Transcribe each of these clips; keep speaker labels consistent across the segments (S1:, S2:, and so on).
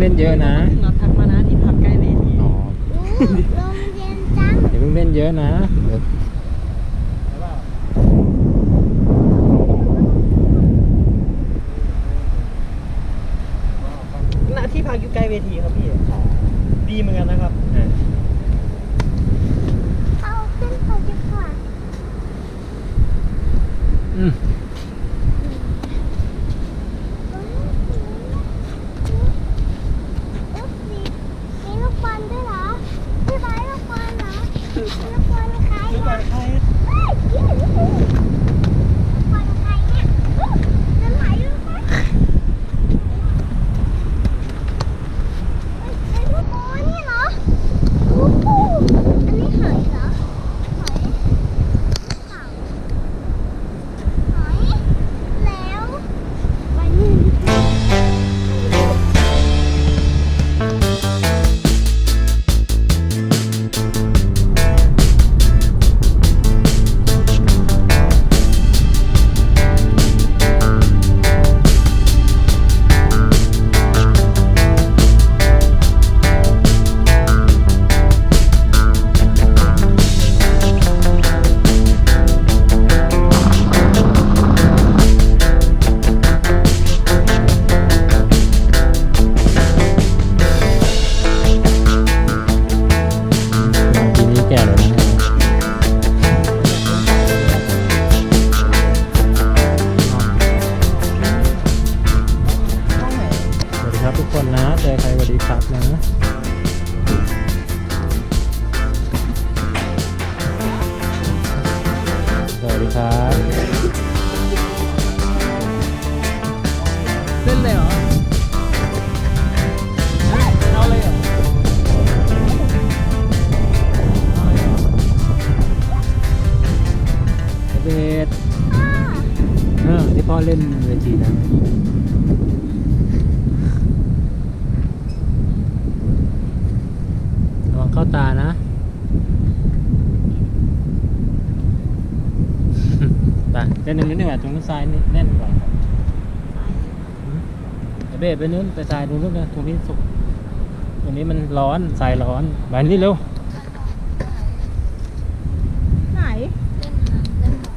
S1: ล่นเยอะนะ
S2: เราทักมานะที่พักใกล้เวที
S1: อ๋อ
S3: ลมเย็นจัง
S1: อย่าเพิ่งเล่นเยอะนะ
S2: ที่พักอยู่ใกล้เวทีครับพี่ดีเหมือนกันนะครับ
S3: เอาขึ้นไปดีกว่ามีลูกบอลด้วยเหรอพี่บอยลูกบอลเหรอลูกบอลใครลูกบอลใครลูกบอลใครเนี่ยจะไหลลูกบอลลูกบอลนี่เหรอโอ้โหอันนี้หอยเหรอหอยหอยแล้ววันนี้
S1: ทุกคนนะเจอใครสวัสดีครับนะสวัสดีครับ
S2: เล่นเลยเหรอเอาเลยเหรอ
S1: เบสที่พ่อเล่นเวทีนะเข้าตานะตาเล่นนิดนึงอ่ะตรงนู้นซ้ายนี่แน่นกว่าเบสไปนู้นไปซ้ายตรงนู้นนะตรงนี้สุกตรงนี้มันร้อนทรายร้อนไปนี่เร็ว
S2: ไหน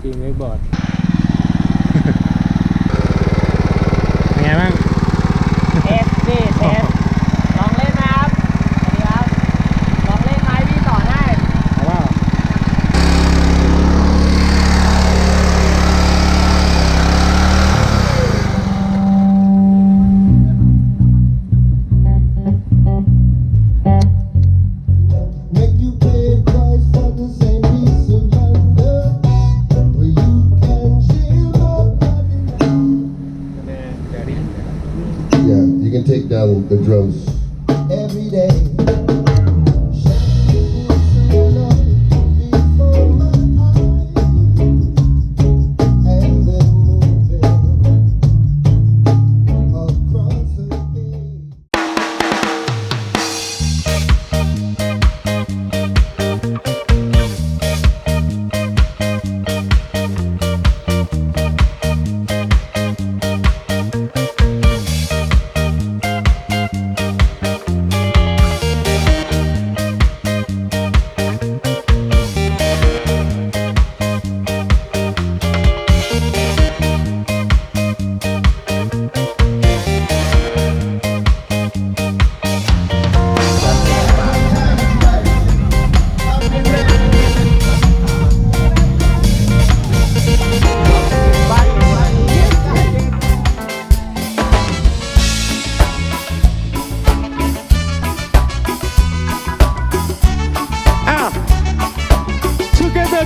S1: ทีมเวกบอร์ดเป็นไงบ้าง
S2: เทสดิเทสลองเล่นนะครับ
S4: You can take down the drums every day.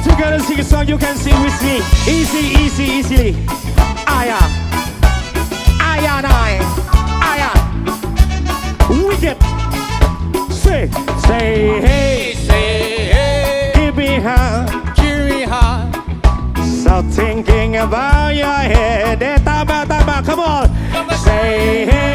S5: Together sing a song you can sing with me. Easily. Aya. Wicked. Say hey. Give me heart. Stop thinking about your head. Tama. Come on. Say hey.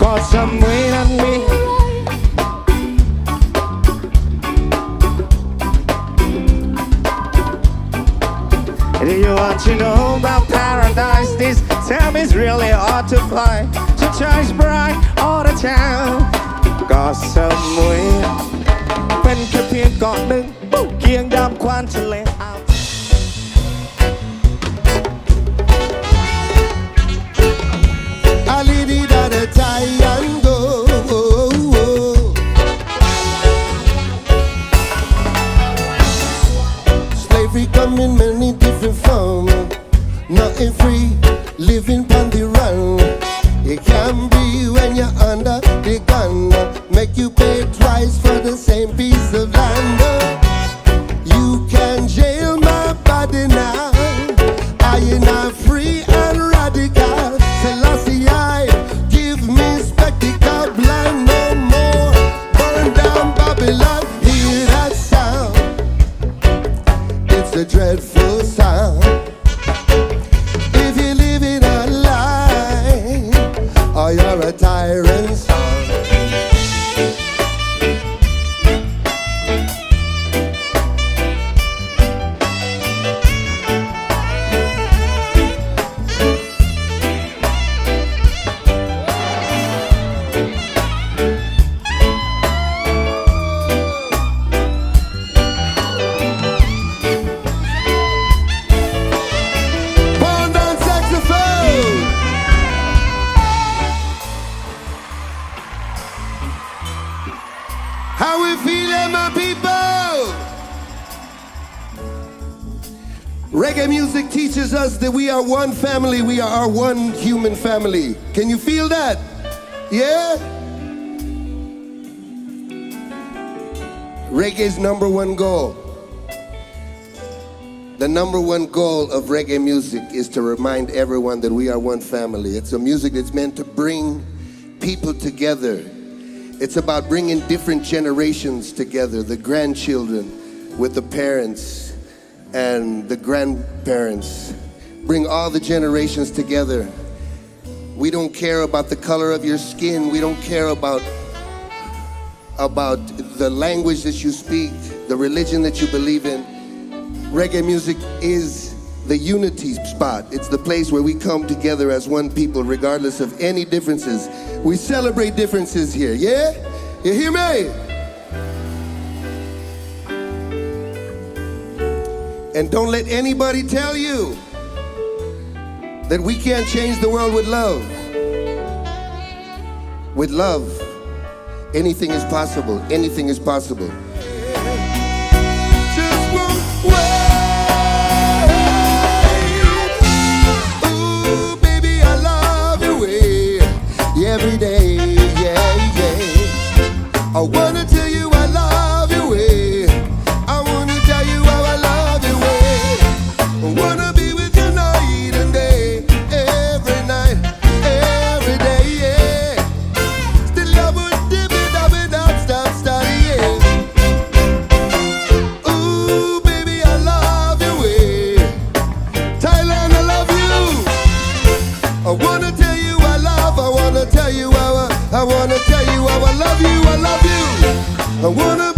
S5: ก็สมุยนั้นมี Do you want to know about paradise? This time is really hard to find. So shines bright all the time. ก็สมุยเป็นแค่เพียงเกาะหนึ่งเคียงดำควานทะเลอ่าว
S4: Alidi da da Tayango. Slavery come in many different forms. Nothing free, living on the run. It can be when you're under the gun. Make you pay twice for the same piece of land. You can jail my body now. I am not free and radical. Selassie, give me spectacle, blind no more. Burn down Babylon, hear that sound. It's a dreadful sound. If you live in a lie, or you're a tyrant son. Pound down saxophone. How we feeling, my people? Reggae music teaches us that we are one family. We are our one human family. Can you feel that? Yeah? Reggae's number one goal. The number one goal of reggae music is to remind everyone that we are one family. It's a music that's meant to bring people together. It's about bringing different generations together, the grandchildren with the parents and the grandparents. Bring all the generations together. We don't care about the color of your skin. We don't care about the language that you speak, the religion that you believe in. Reggae music is the unity spot. It's the place where we come together as one people regardless of any differences. We celebrate differences here, yeah? You hear me? And don't let anybody tell you that we can't change the world with love. With love, anything is possible. Anything is possible. Just one word. Ooh, baby, I love your way every day. Yeah, yeah. I wanna tell you I love your way. I wanna tell you how I love your way. I wanna be with you night and day, every night, every day, yeah. Still I would dip it up and up, stop, yeah. Ooh, baby, I love your way. Thailand, I love you. I wanna tell you I love, I wanna tell you how I wanna tell you how I love you, I love you. I wanna